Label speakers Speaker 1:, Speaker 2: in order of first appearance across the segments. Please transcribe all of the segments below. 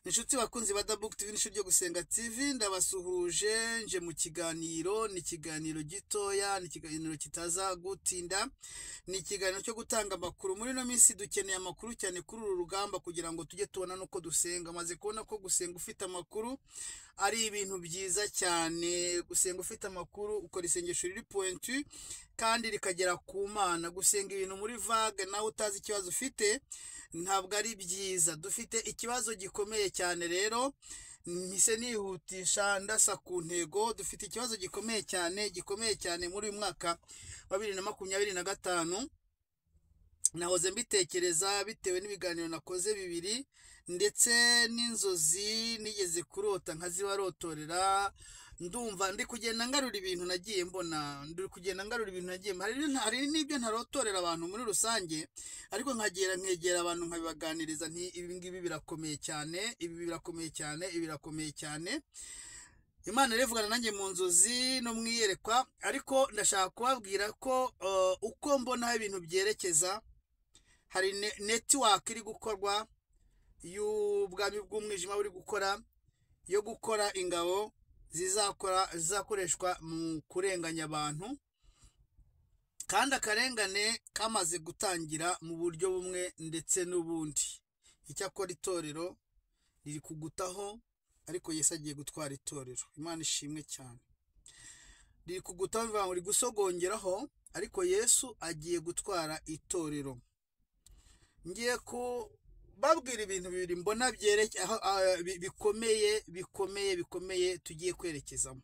Speaker 1: Inshuti bakunzi ba Dabook TV n'ishuri ryo gusenga TV ndabasuhuje nje mu kiganiro, ni ikiganiro gitoya, ni ikiganiro kitaza gutinda, ni ikiganiro cyo gutanga amakuru. Muri no minsi dukeneye amakuru cyane kuri uru rugamba kugira ngo tujye tubona nuko dusenga. Maze kubona ko gusenga ufite amakuru ari ibintu byiza cyane. Gusenga ufite amakuru ukora isengesho riri pointu kandi rikagera ku Mana. Gusenga ibintu muri vague nawe utazi ikibazo ufite ntabwo ari byiza. Dufite ikibazo gikomeye cyane rero mpise nihutisha ndasa ku ntego. Dufite ikibazo gikomeye cyane muri uyu mwaka wa 2025. Nahoze mbitekereza bitewe n'ibiganiro nakoze bibiri ndetse n'inzozi nigeze kurota nkazibarotorera. Ndumva ndi kugenda ngarura ibintu nagiye mbona, hari n'ibyo ntarotorera abantu muri rusange, ariko nkegera abantu nkabibaganiriza nti ibi ngibi birakomeye cyane. Imana revugana nanjye mu nzozi no mwiyerekwa, ariko ndashaka kubabwira ko uko mbona ibintu byerekeza, hari network iri gukorwa y'ubwami bw'umwijima buri gukora yo gukora ingabo zizakoreshwa mu kurenganya abantu, kandi akarengane kamaze gutangira mu buryo bumwe ndetse n'ubundi. Icyakora itorero riri kugutaho, ariko Yesu agiye gutwara itorero. Imana ishimwe cyane. Riri kugutaho bivuga ngo rigusogongeraho, ariko Yesu agiye gutwara itorero. Ngiye babwira ibintu bibiri mbona bikomeye tugiye kwerekezamo.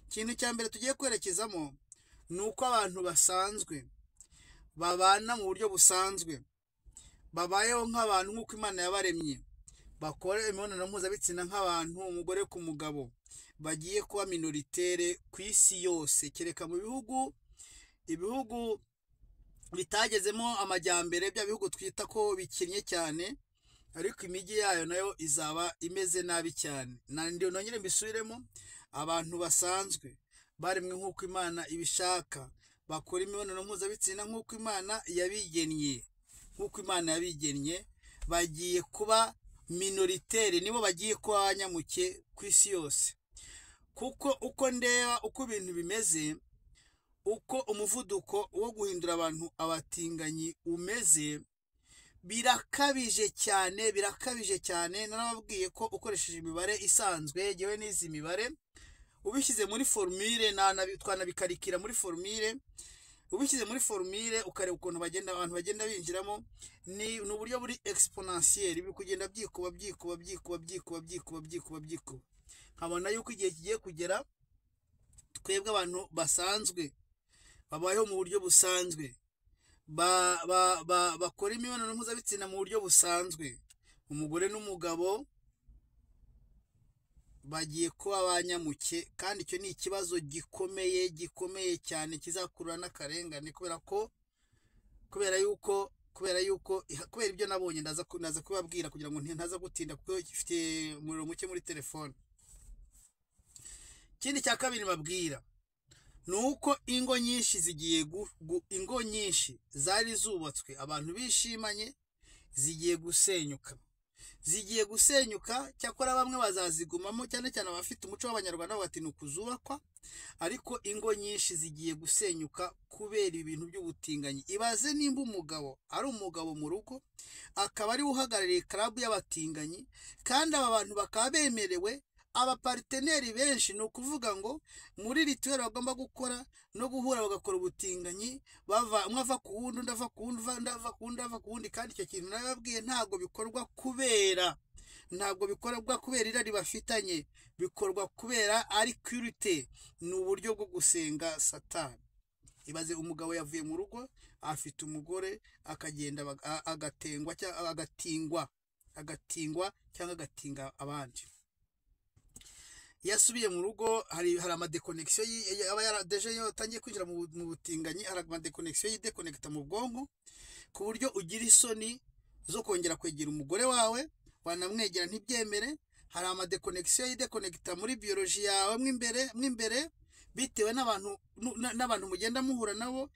Speaker 1: Ikintu cya mbere tugiye kwerekezamo ni uko abantu basanzwe babana mu buryo busanzwe, babayeho nk'abantu nk'uko Imana yabaremye, bakora imibonano mpuzabitsina nk'abantu, umugore ku mugabo, bagiye kuba minoritere ku isi yose. Kereka mu ibihugu bitagezemo amajyambere, bya bihugu twita ko bikinnye cyane, ariko imijyi yayo nayo izaba imeze nabi cyane. Ndio nongere mbisubiremo, abantu basanzwe baremwe nk'uko Imana ibishaka, bakora imibonano mpuzabitsina nk'uko Imana yabigennye, bagiye kuba minoritere, nibo bagiye kuba abanyamuke ku isi yose. Kuko uko ndeba uko ibintu bimeze, uko umuvuduko wo guhindura abantu abatinganyi umeze, birakabije cyane. Narababwiye ko ukoresheje imibare isanzwe, yewe n'izi mibare ubishyize muri formule, twanabikarikira muri formule, ubishyize muri formule ukareba ukuntu abantu bagenda binjiramo, ni uburyo buri exponentiel, biri kugenda byikuba. Nkabona yuko igihe kigiye kugera twebwe abantu basanzwe babayeho mu buryo busanzwe, bakora imibonano mpuzabitsina mu buryo busanzwe, umugore n'umugabo bagiye kuba abanyamuke. Kandi icyo ni ikibazo gikomeye cyane, kizakurura n'akarengane, kubera ibyo nabonye. ndaza kubabwira kugira ngo ntaza gutinda, kuko gifite umuriro muke muri telefone. Ikindi cya kabiri babwira ni uko ingo nyinshi zari zubatswe abantu bishimanye zigiye gusenyuka. Cyakora bamwe bazazigumamo, cyane cyane abafite umuco w'Abanyarwanda bati ni ukuzubakwa, ariko ingo nyinshi zigiye gusenyuka kubera ibintu by'ubutinganyi. Ibaze nimba umugabo ari umugabo mu rugo, akaba ari uhagarariye club y'abatinganyi, kandi aba bantu bakaba bemerewe abaparteneri benshi. Ni ukuvuga ngo muri rituel bagomba gukora no guhura bagakora ubutinganyi, umwe ava ku wundi, undi ava ku wundi. Kandi icyo kintu nababwiye ntabwo bikorwa kubera irari bafitanye, bikorwa kubera ari curite, ni uburyo bwo gusenga Satani. Ibaze umugabo yavuye mu rugo, afite umugore, akagenda agatingwa cyangwa agatinga abandi. Yasubiye mu rugo, hari amadeconnexion aba deje yatangiye kwinjira mu butinganyi, hari amadeconnexion yidekonekta mu bwonko, ku buryo ugira isoni zo kongera kwegera umugore wawe, wanamwegera ntibyemere. Hari amadeconnexion yidekonekta muri biology yawe mwimbere, bitewe n'abantu mugenda muhura nabo.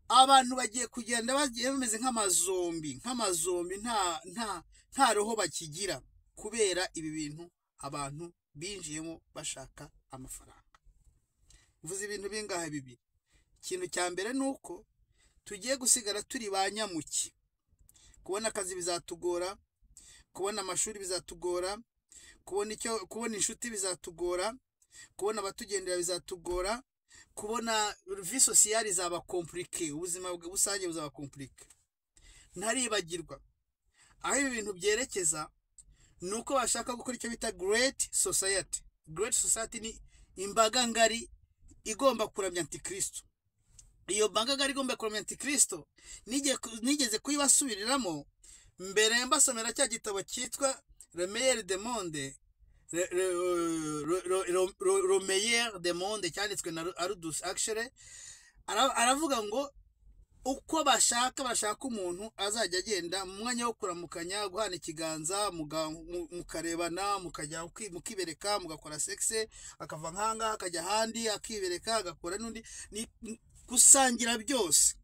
Speaker 1: Abantu bagiye kugenda bameze nk'amazombi, nta roho bakigira kubera ibi bintu abantu binjiyemo bashaka amafaranga. Mvuze ibintu bingahe bibiri. Ikintu cya mbere nuko tugiye gusigara turi ba nyamuki. Kubona akazi bizatugora, kubona amashuri bizatugora, kubona inshuti bizatugora, kubona abatugendera bizatugora, kubona vie sociale zaba compliqué, ubuzima busange buzaba compliqué. Ntaribagirwa aho ibi bintu byerekeza nuko bashaka gukora icyo bita great society. Great society ni imbaga ngari igomba kuramya Antikristo. Iyo mbaga ngari igomba kuramya Antikristo nigeze kuyibasubiriramo mbere mbasomera cya gitabo cyitwa Le meilleur des mondes, le meilleur des mondes cyanditswe na Aldous Huxley. Aravuga ngo uko bashaka umuntu azajya agenda mu mwanya wo kuramukanya, guhana ikiganza, mukarebana, mukajya mukibereka, mugakora sexe, akava nkanga akajya handi akibereka, agakora n'undi, ni gusangira byose.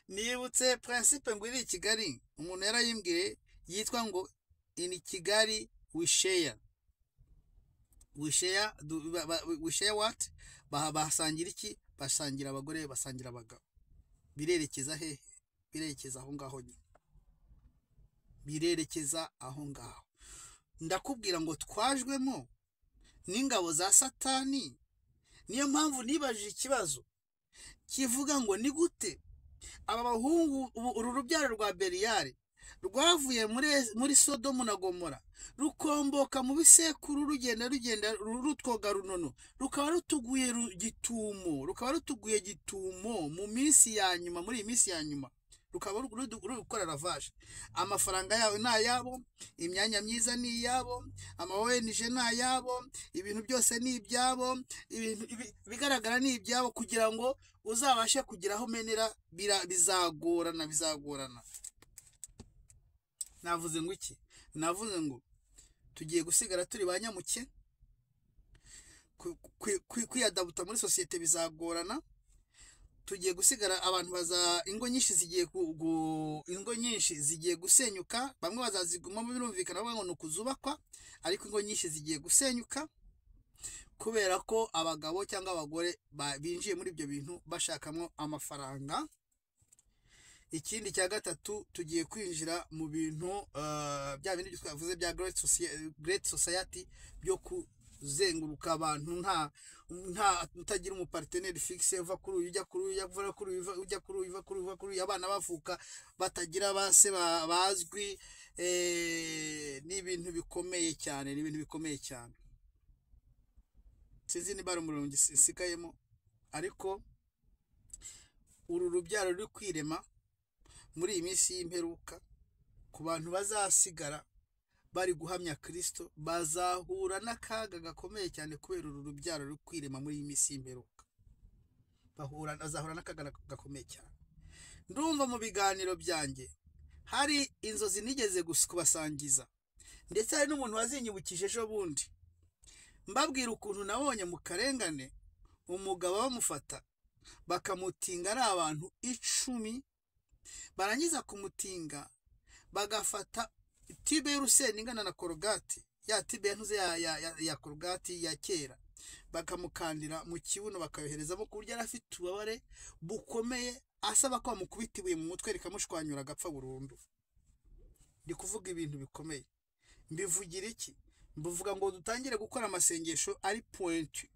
Speaker 1: Nibutse principe ngo iri Kigali umuntu yarayimbwiye yitwa ngo in Kigali we share what? Basangira iki? Basangira abagore, basangira abagabo. Birerekeza hehe? Birerekeza aho ngaho nyine. Birerekeza aho ngaho. Ndakubwira ngo twajwemo n'ingabo za Satani. Niyo mpamvu nibajije ikibazo kivuga ngo ni gute aba bahungu uru rubyaro rwa Beliyali rwavuye muri Sodomu na Gomora rukomboka mu bisekuru rugenda rutwoga runono, rukaba rutuguye gitumo mu minsi ya nyuma, muri iyi minsi ya nyuma rukaba rukora ravage. Amafaranga yawe ni ayabo, imyanya myiza ni iyabo, amawenije ni ayabo, ibintu byose ni ibyabo, ibintu bigaragara ni ibyabo, kugira ngo uzabashe kugeraho menera bizagorana. Navuze ngo iki? Navuze ngo tugiye gusigara turi ba nyamuke, kwiyadabuta muri societe bizagorana. Tugiye gusigara abantu ingo nyinshi zigiye gusenyuka. Bamwe bazazigumamo birumvikana bavuga ngo nukuzubakwa, ariko ingo nyinshi zigiye gusenyuka kubera ko abagabo cyangwa abagore binjiye muri ibyo bintu bashakamo amafaranga. Ikindi cya gatatu, tugiye kwinjira mu bintu bya bindi twavuze bya great society byo kuzenguruka abantu, nta utagira umuparteneri fixe, uva kuri uyu ujya kuri uyu, ujya kuri uyu, abana bavuka batagira base bazwi. Ni ibintu bikomeye cyane, sinzi niba ari umurongo nsikayemo, ariko uru rubyaro ruri kwirema muri iyi minsi y'imperuka. Ku bantu bazasigara bari guhamya Kristo bazahura n'akaga gakomeye cyane kubera uru rubyaro ruri kwirema muri iyi minsi y'imperuka. Bazahura n'akaga gakomeye cyane. Ndumva mu biganiro byanjye hari inzozi nigeze kubasangiza, ndetse hari n'umuntu wazinyibukije ejo bundi mbabwira ukuntu nabonye mu karengane umugabo bamufata bakamutinga ari abantu 10, barangiza kumutinga bagafata tibe y'urusenda ingana na korogati, ya tibe yantuze ya korogati ya kera, bakamukandira mu kibuno bakayoherezamo ku buryo arafite ububabare bukomeye, asaba ko bamukubita ibuye mu mutwe rikamushwanyura agapfa burundu. Ndi kuvuga ibintu bikomeye. Mbivugira iki? Mbivuga ngo dutangire gukora amasengesho ari point,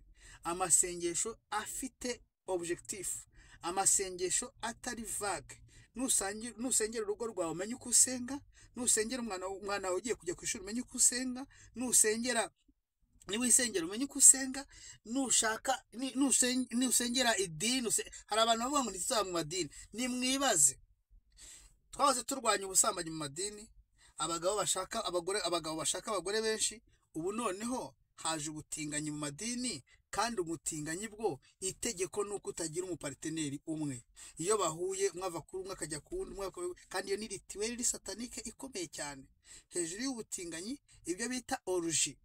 Speaker 1: amasengesho afite objectif, amasengesho atari vague. Nusengera urugo rwawe umenye uko usenga, nusengera umwana wawe ugiye kujya ku ishuri umenye uko usenga, nusengera niwisengera umenye uko usenga, nushaka nusengera idini. Hari abantu bavuga ngo ntituzaba mu madini. Nimwibaze, twahoze turwanya ubusambanyi mu madini, abagabo bashaka abagore benshi. Ubu noneho haje ubutinganyi mu madini, kandi umutinganyi bwo itegeko nuko utagira umuparteneri umwe. Iyo bahuye mwava kuri umwe akajya ku wundi, kandi iyo ni rituel satanike ikomeye cyane. Hejuru y'ubutinganyi ibyo bita orgie,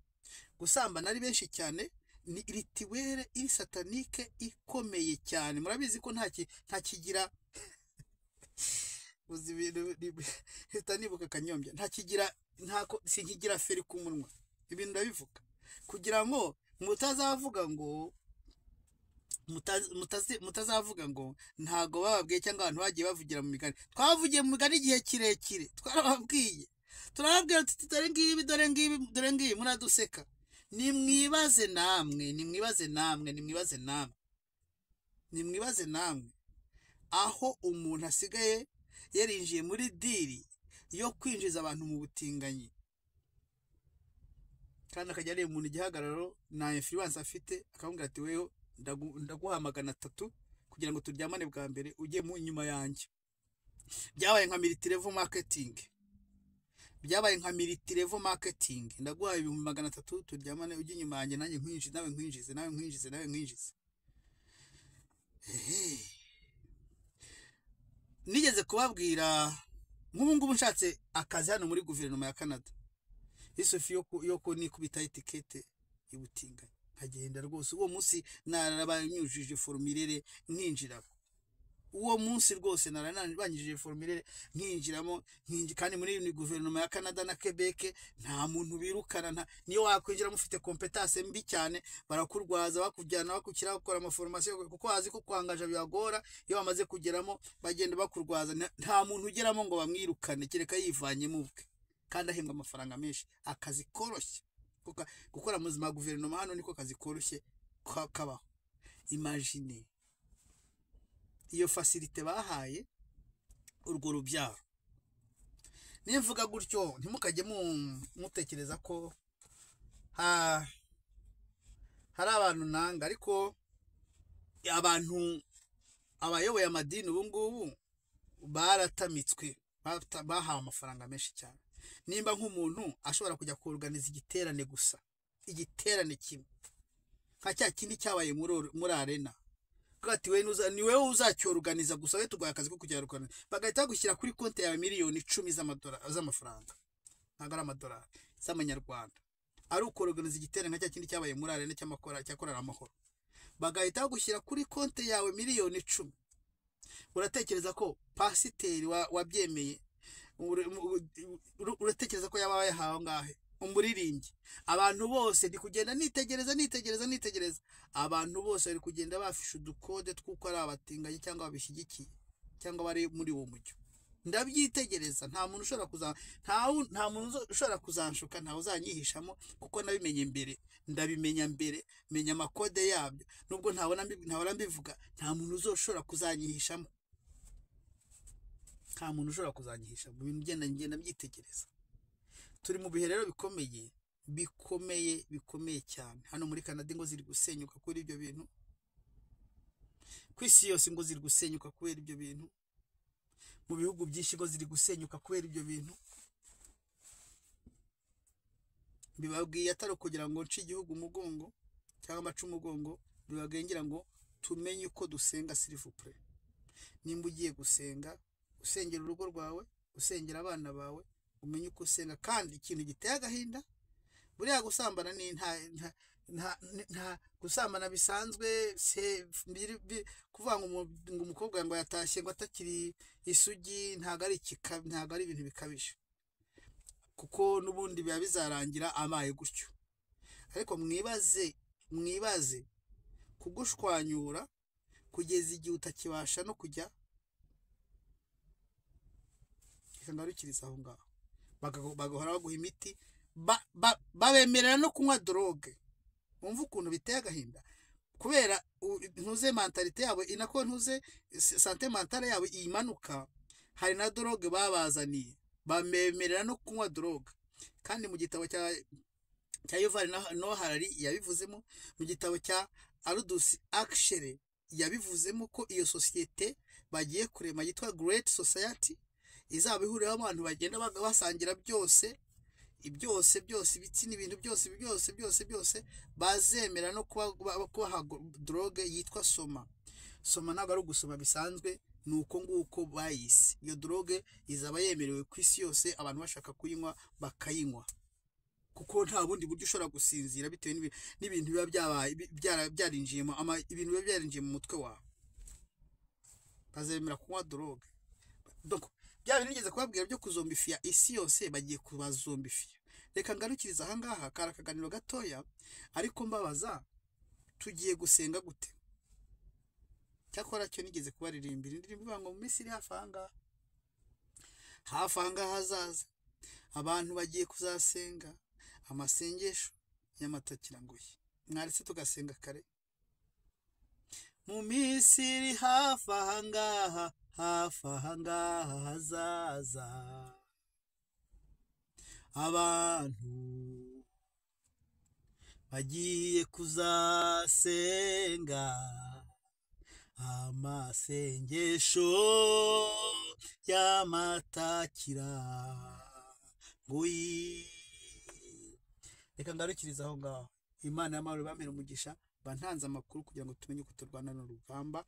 Speaker 1: gusambana ari benshi cyane, ni rituel satanike ikomeye cyane. Murabizi ko nta kigira uzi ibintu hita nibuka kanyombya ntako sinkigira feri ku munwa ibintu ndabivuga kugira ngo mutazavuga ngo mutazavuga ngo ntago bababwiye cyangwa abantu bagiye bavugira mu migani twavugiye mu migani igihe kirekire twarababwiye turababwira tuti dore ngibi muraduseka nimwibaze namwe aho umuntu asigaye yarinjiye muri diri yo kwinjiza abantu mu butinganyi kandi akajya areba umuntu igihagararo na influence afite akamubwira ati weho ndaguha 300 kugira ngo turyamane bwa mbere ujye mu nyuma yanjye byabaye nka military level marketing ndaguha 300 turyamane ujye nyuma yanjye nanjye nkwinjize nigeze kubabwira nk'ubu ngubu nshatse akazi hano muri guverinoma ya Canada isufi yo nikubita etikete y'ubutinganyi nkagenda rwose uwo munsi narabanyujije formulaire nkinjira uwo munsi rwose narabanyujije formulaire nkinjiramo kandi muri guverinoma ya Canada na Quebec nta muntu birukana niyo wakwinjira mufite competence mbi cyane barakurwaza bakujyana bakukira gukora amaformation kuko azi ko kwangaje byagora iyo bamaze kugeramo bagenda bakurwaza nta muntu ugeramo ngo bamwirukane kereka yivanyemo ubwe kandi ahembwa amafaranga menshi akazi koroshye gukora mu buzima guverinoma hano niko kazi koroshye kabaho imagine iyo facilité bahaye urwo rubyaro nimvuga gutyo ntimukajye mutekereza ko hari abantu nanga ariko abantu abayoboye amadini ubu ngubu baratamitswe bahawe amafaranga menshi cyane nimba nk'umuntu ashobora kujya kuorganiza igiterane gusa igiterane kimwe nka cya kindi cyabaye muri arena ati we ni wewe uzacyorganiza gusa we tugoye akazi ko kujya rukana bagahita gushyira kuri konti yawe miliyoni 10 z'amafaranga ntago ari amadolari z'amanyarwanda ari ukorganiza igiterane nka cya kindi cyabaye muri arena cyakorana amahoro bagahita gushyira kuri konti yawe miliyoni 10 uratekereza ko pasiteri wabyemeye uratekereza ko yabaye hawe ngahe umuririmbyi abantu bose ndi kugenda nitegereza abantu bose bari kugenda bafisha udukode twuko ari abatingaye cyangwa abishyigikiye cyangwa bari muri uwo mujyo ndabyitegereza nta muntu ushobora kuzanshuka ntawe uzanyihishamo kuko nabimenye mbere ndabimenya mbere menya amakode yabyo nubwo ntabona mbivuga nta muntu uzoshobora kuzanyihishamo nta muntu ushobora kuzanyihisha mu bintu ngenda byitegereza turi mu bihe rero bikomeye cyane hano muri Canada ngo ziri gusenyuka kuri ibyo bintu kwisi yose ngo ziri gusenyuka kubera ibyo bintu mu bihugu byinshi ngo ziri gusenyuka kubera ibyo bintu bibabwiye atari kugira ngo nci igihugu umugongo cyangwa amacu umugongo bibabwiye ngo tumenye uko dusenga s'il vous plaît nimba ugiye gusenga usengera urugo rwawe usengera abana bawe umenye uko usenga kandi ikintu giteye agahinda buriya gusambana ni nta gusambana bisanzwe kuvuga ngo umukobwa ngo yatashye ngo atakiri isugi ntago ari ibintu bikabije kuko nubundi biba bizarangira amaye gutyo ariko mwibaze kugushwanyura kugeza igihe utakibasha no kujya ngarukiriza aho ngaho bagahora baguha imiti babemerera no kunywa drogue umva ukuntu biteye agahinda kubera ntuze mentalite yabo inako ntuze santé mentale yabo imanuka hari na drogue babazaniye bamemerera no kunywa drogue kandi mu gitabo cya Yuval Noah Harari yabivuzemo mu gitabo cya Aldous Huxley yabivuzemo ko iyo societe bagiye kurema yitwa Great Society izaba ihuriraho abantu bagenda basangira byose ibitsi n'ibintu byose bazemera no kubaha drogue yitwa soma ntabwo ari ugusoma bisanzwe nuko nguko bayise iyo drogue izaba yemerewe ku isi yose abantu bashaka kuyinywa bakayinywa kuko nta bundi buryo ushobora gusinzira bitewe n'ibintu biba byarinjiye ibintu biba byarinjiye mu mutwe wawe bazemera kunywa drogue donc bya bintu nigeze kubabwira byo kuzombifiya isi yose bagiye kubazombifiya. Reka ngarukiriza ahangaha kara akaganiro gatoya, ariko mbabaza tugiye gusenga gute? Cyakora cyo nigeze kubaririmbira indirimbo ivuga ngo mu minsi iri hafi ahangaha hazaza abantu bagiye kuzasenga amasengesho y'amatakirangoye. Mwaretse tugasenga kare? Mu minsi iri hafi ahangaha hazaza abantu bagiye kuzasenga amasengesho y'amatakirangoye. Reka ngarukiriza aho ngaho. Imana y'amahoro bamera umugisha, bantanze amakuru kugira ngo tumenye ko turwana n'urugamba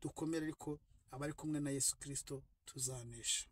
Speaker 1: dukomere, ariko abari kumwe na Yesu Kristo tuzanesha.